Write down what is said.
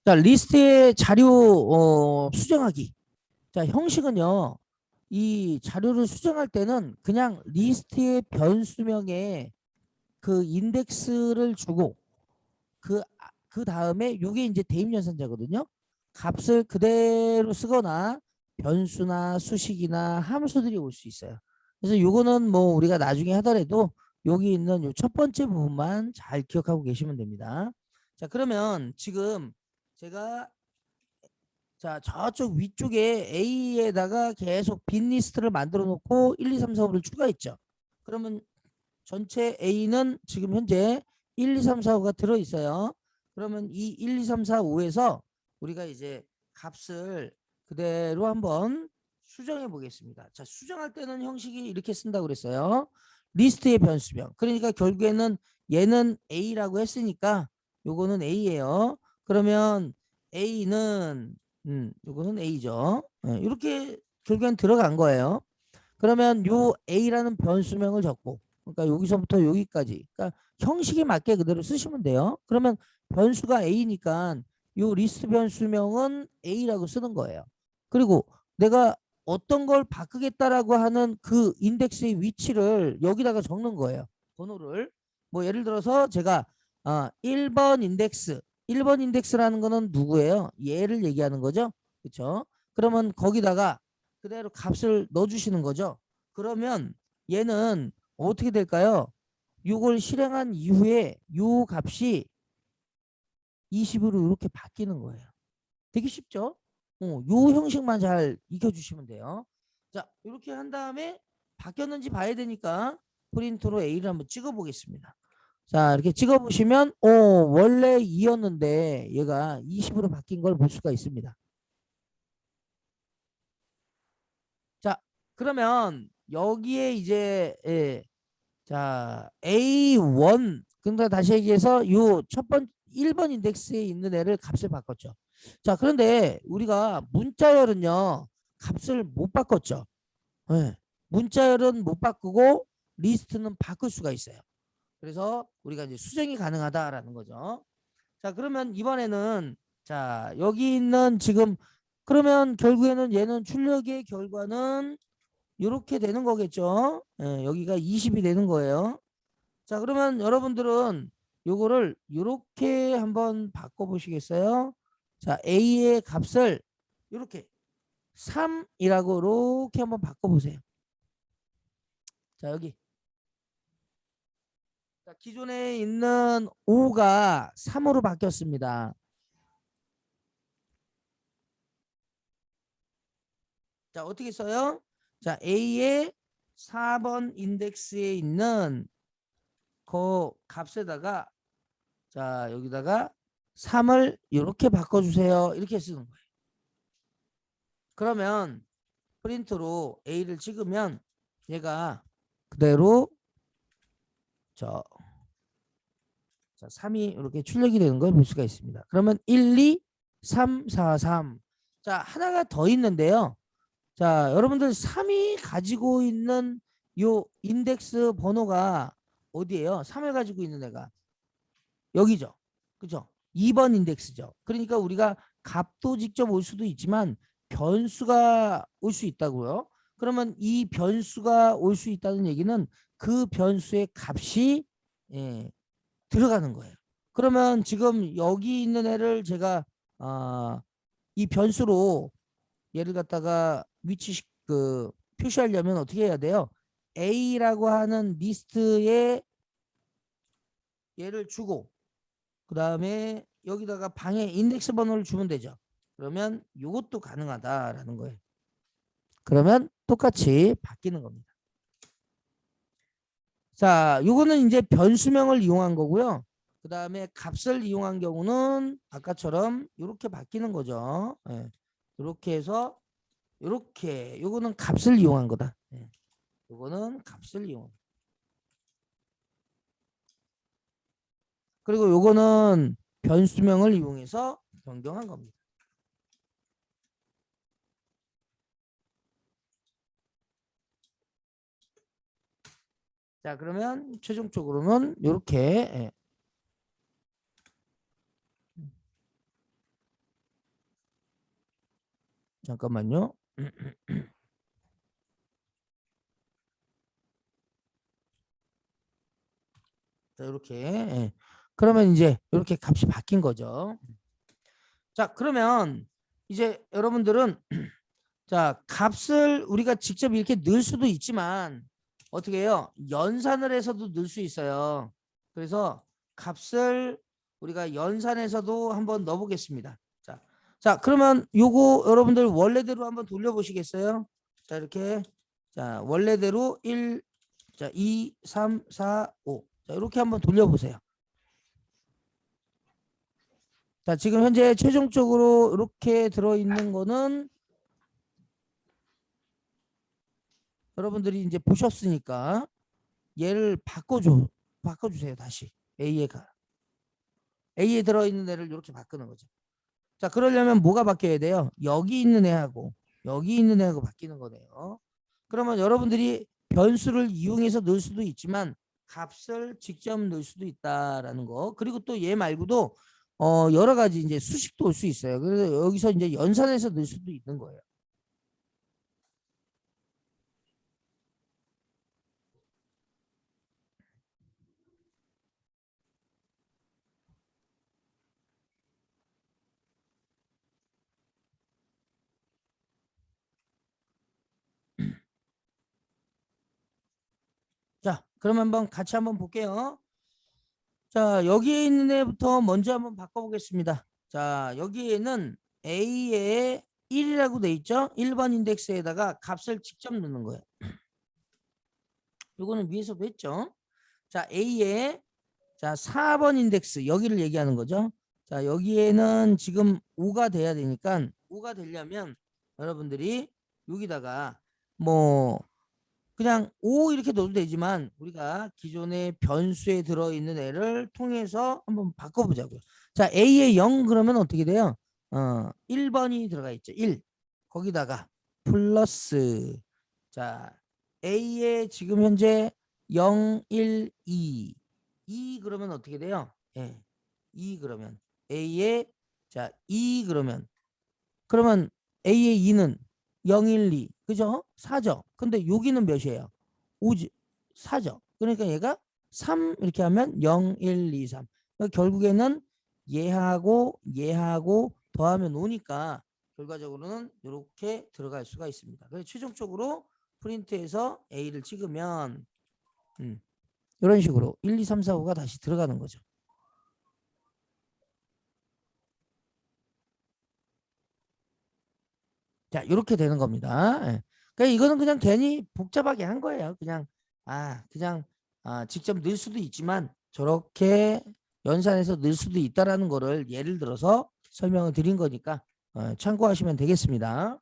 자, 리스트의 자료 수정하기. 자, 형식은요. 이 자료를 수정할 때는 그냥 리스트의 변수명에 그 인덱스를 주고 그 다음에 이게 이제 대입 연산자거든요. 값을 그대로 쓰거나 변수나 수식이나 함수들이 올 수 있어요. 그래서 요거는 뭐 우리가 나중에 하더라도 여기 있는 요 첫 번째 부분만 잘 기억하고 계시면 됩니다. 자, 그러면 지금 제가 자, 저쪽 위쪽에 A에다가 계속 빈 리스트를 만들어 놓고 1, 2, 3, 4, 5를 추가했죠. 그러면 전체 A는 지금 현재 1, 2, 3, 4, 5가 들어 있어요. 그러면 이 1, 2, 3, 4, 5에서 우리가 이제 값을 그대로 한번 수정해 보겠습니다. 자, 수정할 때는 형식이 이렇게 쓴다고 그랬어요. 리스트의 변수명. 그러니까 결국에는 얘는 A라고 했으니까 요거는 A예요. 그러면 A는 요거는 A죠. 이렇게 결국엔 들어간 거예요. 그러면 요 A라는 변수명을 적고 그러니까 여기서부터 여기까지 그러니까 형식에 맞게 그대로 쓰시면 돼요. 그러면 변수가 A니까 요 리스트 변수명은 A라고 쓰는 거예요. 그리고 내가 어떤 걸 바꾸겠다라고 하는 그 인덱스의 위치를 여기다가 적는 거예요. 번호를. 뭐 예를 들어서 제가 1번 인덱스 1번 인덱스라는 거는 누구예요? 얘를 얘기하는 거죠. 그렇죠? 그러면 거기다가 그대로 값을 넣어주시는 거죠. 그러면 얘는 어떻게 될까요? 이걸 실행한 이후에 요 값이 20으로 이렇게 바뀌는 거예요. 되게 쉽죠? 요 형식만 잘 익혀주시면 돼요. 자, 이렇게 한 다음에 바뀌었는지 봐야 되니까 프린트로 A를 한번 찍어 보겠습니다. 자, 이렇게 찍어 보시면 원래 2였는데 얘가 20으로 바뀐 걸 볼 수가 있습니다. 자, 그러면 여기에 이제 자, A1 그러니까 다시 얘기해서 요 첫 번 1번 인덱스에 있는 애를 값을 바꿨죠. 자, 그런데 우리가 문자열은요. 값을 못 바꿨죠. 네. 문자열은 못 바꾸고 리스트는 바꿀 수가 있어요. 그래서 우리가 이제 수정이 가능하다라는 거죠. 자, 그러면 이번에는 자, 여기 있는 지금 그러면 결국에는 얘는 출력의 결과는 이렇게 되는 거겠죠. 여기가 20이 되는 거예요. 자, 그러면 여러분들은 요거를 이렇게 한번 바꿔보시겠어요? 자, A의 값을 이렇게 3이라고 이렇게 한번 바꿔보세요. 자, 여기. 자, 기존에 있는 5가 3으로 바뀌었습니다. 자, 어떻게 써요? 자, A의 4번 인덱스에 있는 그 값에다가 자, 여기다가 3을 이렇게 바꿔주세요. 이렇게 쓰는 거예요. 그러면 프린트로 A를 찍으면 얘가 그대로 자 3이 이렇게 출력이 되는 걸 볼 수가 있습니다. 그러면 1, 2, 3, 4, 3. 자, 하나가 더 있는데요. 자, 여러분들 3이 가지고 있는 요 인덱스 번호가 어디예요? 3을 가지고 있는 애가 여기죠. 그죠? 2번 인덱스죠. 그러니까 우리가 값도 직접 올 수도 있지만 변수가 올 수 있다고요. 그러면 이 변수가 올 수 있다는 얘기는 그 변수의 값이 들어가는 거예요. 그러면 지금 여기 있는 애를 제가 이 변수로 얘를 갖다가 위치 그 표시하려면 어떻게 해야 돼요? A라고 하는 리스트에 얘를 주고 그 다음에 여기다가 방에 인덱스 번호를 주면 되죠. 그러면 이것도 가능하다라는 거예요. 그러면 똑같이 바뀌는 겁니다. 자, 요거는 이제 변수명을 이용한 거고요. 그 다음에 값을 이용한 경우는 아까처럼 이렇게 바뀌는 거죠. 이렇게 해서 이렇게 요거는 값을 이용한 거다. 요거는 값을 이용. 그리고 요거는 변수명을 이용해서 변경한 겁니다. 자, 그러면 최종적으로는 이렇게 잠깐만요. 자, 이렇게. 예. 그러면 이제 이렇게 값이 바뀐 거죠. 자, 그러면 이제 여러분들은 자, 값을 우리가 직접 이렇게 넣을 수도 있지만 어떻게 해요? 연산을 해서도 넣을 수 있어요. 그래서 값을 우리가 연산해서도 한번 넣어 보겠습니다. 자, 그러면 요거 여러분들 원래대로 한번 돌려보시겠어요? 자, 이렇게. 자, 원래대로 1, 자, 2, 3, 4, 5. 자, 이렇게 한번 돌려보세요. 자, 지금 현재 최종적으로 이렇게 들어있는 거는 여러분들이 이제 보셨으니까 얘를 바꿔주세요. 다시. A에 들어있는 애를 이렇게 바꾸는 거죠. 자, 그러려면 뭐가 바뀌어야 돼요? 여기 있는 애하고 여기 있는 애하고 바뀌는 거네요. 그러면 여러분들이 변수를 이용해서 넣을 수도 있지만 값을 직접 넣을 수도 있다라는 거. 그리고 또 얘 말고도 여러 가지 이제 수식도 올 수 있어요. 그래서 여기서 이제 연산해서 넣을 수도 있는 거예요. 자, 그럼 한번 같이 한번 볼게요. 자, 여기에 있는 애부터 먼저 한번 바꿔보겠습니다. 자, 여기에는 A에 1이라고 돼 있죠? 1번 인덱스에다가 값을 직접 넣는 거예요. 요거는 위에서도 했죠? 자, A에 자 4번 인덱스 여기를 얘기하는 거죠. 자, 여기에는 지금 5가 돼야 되니까 5가 되려면 여러분들이 여기다가 뭐 그냥 5 이렇게 넣어도 되지만 우리가 기존의 변수에 들어있는 애를 통해서 한번 바꿔보자고요. 자, A에 0 그러면 어떻게 돼요? 1번이 들어가 있죠. 1. 거기다가 플러스 자 A에 지금 현재 0, 1, 2. 2 그러면 어떻게 돼요? 예. 2 그러면 A에 자 2 그러면 A의 2는 0, 1, 2 그죠? 4죠. 근데 여기는 몇이에요? 5지 4죠. 그러니까 얘가 3 이렇게 하면 0, 1, 2, 3. 그러니까 결국에는 얘하고 더하면 5니까 결과적으로는 이렇게 들어갈 수가 있습니다. 그래서 최종적으로 프린트해서 A를 찍으면 이런 식으로 1, 2, 3, 4, 5가 다시 들어가는 거죠. 자, 이렇게 되는 겁니다. 예. 그러니까 이거는 그냥 괜히 복잡하게 한 거예요. 그냥 직접 넣을 수도 있지만 저렇게 연산해서 넣을 수도 있다라는 거를 예를 들어서 설명을 드린 거니까 참고하시면 되겠습니다.